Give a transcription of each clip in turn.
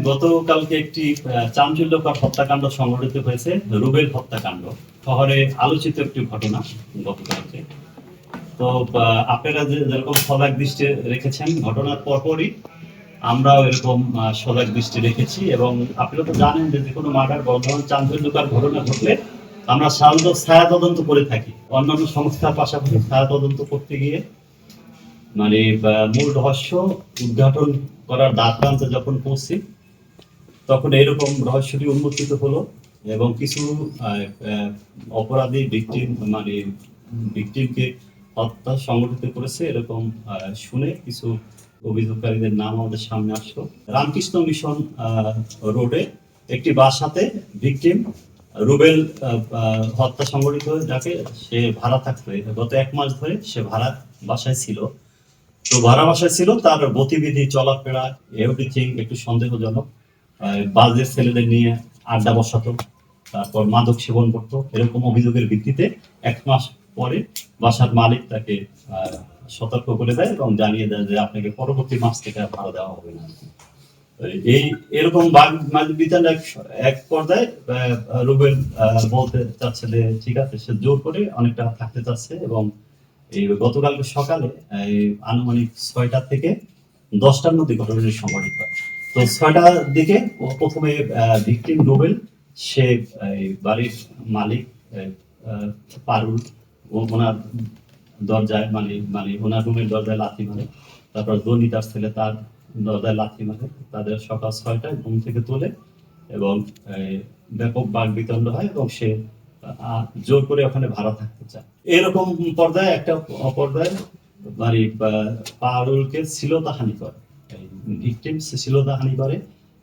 গতকালকে একটি চাঞ্চল্যকর হত্যাকাণ্ড সংঘটিত হয়েছে, রুবেল হত্যাকাণ্ড। শহরে আলোচিত একটি ঘটনা গতকালকে। তো আপনারা যেরকম সজাগ দৃষ্টি রেখেছেন ঘটনার পরপরই আমরাও এরকম সজাগ দৃষ্টি রেখেছি। এবং আপনারা তো জানেন যে কোনো মার্ডার বর্ধমান চাঞ্চল্যকর ঘটনা ঘটলে আমরা সাধারণত ছায়া তদন্ত করে থাকি। অন্যান্য সংস্থার পাশাপাশি ছায়া তদন্ত করতে গিয়ে মানে মূল রহস্য উদ্ঘাটন করার দ্বার প্রান্তে যখন পৌঁছি তখন এরকম রহস্যটি উন্মোচিত হলো এবং কিছু অপরাধী ভিকটিমকে হত্যা সংগঠিত করেছে এরকম শুনে কিছু অভিযোগকারীদের নাম আমাদের সামনে আসলো। রামকৃষ্ণ মিশন রোডে একটি বাসাতে ভিকটিম রুবেল হত্যা সংগঠিত হয়ে যাকে সে ভাড়া থাকতো, গত 1 মাস ধরে সে ভাড়া বাসায় ছিল। তো ভাড়া বাসায় ছিল, তার গতিবিধি চলাফেরা এভরিথিং একটু সন্দেহজনক। বাজের ছেলেদের নিয়ে আড্ডা বসাতো, তারপর মাদক সেবন করতো। এরকম অভিযোগের ভিত্তিতে 1 মাস পরে বাসার মালিক তাকে সতর্ক করে দেয় এবং জানিয়ে দেয় যে আপনাকে পরবর্তী মাস থেকে আর ভাড়া দেওয়া হবে না। এই এরকম বিধান এক পর্যায়ে রুবেল বলতে চাচ্ছে যে ঠিক আছে, সে জোর করে অনেকটা থাকতে চাচ্ছে। এবং এই গতকালকে সকালে আনুমানিক 6টা থেকে 10টার মধ্যে ঘটনাটি সংঘটিত হয়। তো 6টার দিকে প্রথমে ভিকটিম রুবেল, সে বাড়ির মালিক পারুল, ওনার দরজায় ওনার রুমের দরজায় লাথি মারে। তারপর দনি তার ছেলে তার দরজায় লাথি মারে। তাদের সকাল 6টায় ঘুম থেকে তোলে এবং ব্যাপক বাক বিতণ্ড হয় এবং সে জোর করে ওখানে ভাড়া থাকতে চায়। এরকম পর্যায়ে একটা অপর্যায়ে পারুলকে শ্লীলতাহানি করে, ভিকটিম শ্লীলতাহানি করে,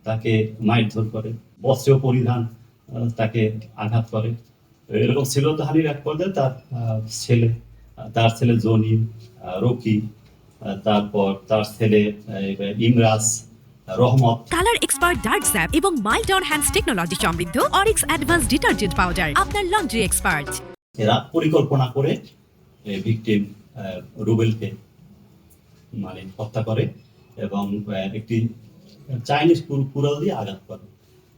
তাকে মারধর করে, বস্ত্র পরিধান তাকে আঘাত করে। এরকম শ্লীলতাহানির এক পর্যায়ে তার ছেলে জনি, রকি, তারপর তার ছেলে ইমরাজ, রহমত। কালার এক্সপার্ট ডার্ক স্যাপ এবং মাইল্ড অন হ্যান্ডস টেকনোলজি সমৃদ্ধ অরিক্স অ্যাডভান্স ডিটারজেন্ট পাউডার আপনার লন্ড্রি এক্সপার্ট। এরা পরিকল্পনা করে ভিকটিম রুবেলকে হত্যা করে এবং একটি চাইনিজ কুড়াল দিয়ে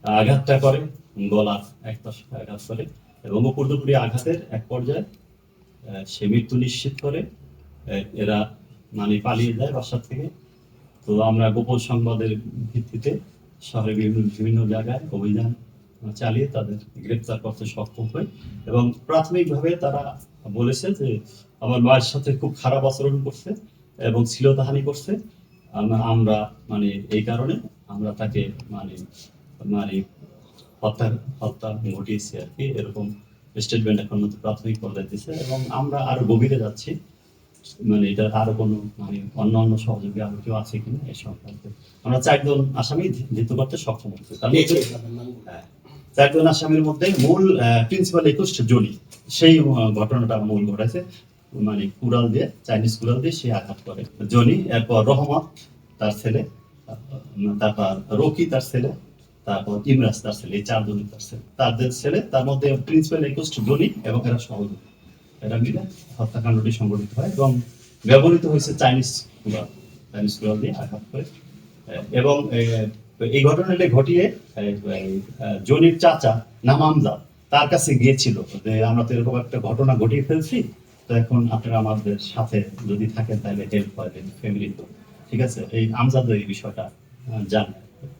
আঘাতটা করে গলার এক পাশে আঘাত করে এবং উপর্যুপরি আঘাতের এক পর্যায়ে সে মৃত্যু নিশ্চিত করে। এরা পালিয়ে যায় বাসা থেকে। তো আমরা গোপন সংবাদের ভিত্তিতে শহরে বিভিন্ন জায়গায় অভিযান চালিয়ে তাদের গ্রেপ্তার করতে সক্ষম হই এবং প্রাথমিকভাবে তারা বলেছে যে আমার মায়ের সাথে খুব খারাপ আচরণ করছে এবং শ্লীলতাহানি করছে। আমরা এই কারণে আমরা তাকে হত্যা ঘটিয়েছি আর কি, এরকম স্টেটমেন্ট এখন প্রাথমিক পর্যায়ে দিচ্ছে। এবং আমরা আরো গভীরে যাচ্ছি, এটা আরো কোনো অন্য সহযোগী আরো কেউ আছে কিনা এই সংক্রান্তে আমরা 4 জন আসামি ধৃত করতে সক্ষম হচ্ছে। 4 জন আসামির মধ্যে মূল প্রিন্সিপাল একুশ জনি, সেই ঘটনাটা মূল ঘটেছে। কুড়াল দিয়ে, চাইনিজ কুড়াল দিয়ে সে আঘাত করে জনি। এরপর রহমত তার ছেলে, তারপর রকি তার ছেলে, তারপর ইমরাজ তার ছেলে, এই 4 জনই তাদের ছেলে। তার মধ্যে প্রিন্সিপাল একুশ জনি এবং এরা সহযোগী, এটা মিলে হত্যাকাণ্ডটি সংঘটিত হয় এবং ব্যবহৃত হয়েছে চাইনিজ কুড়াল দিয়ে আঘাত করে। এবং এই ঘটনাটি ঘটিয়ে জনির চাচা নাম আমজাদ তার কাছে গিয়েছিল যে আমরা তো এরকম একটা ঘটনা ঘটিয়ে ফেলছি, তো এখন আপনারা আমাদের সাথে যদি থাকেন তাহলে হেল্প করেন ফ্যামিলি। ঠিক আছে, এই আমজাদ এই বিষয়টা জানে।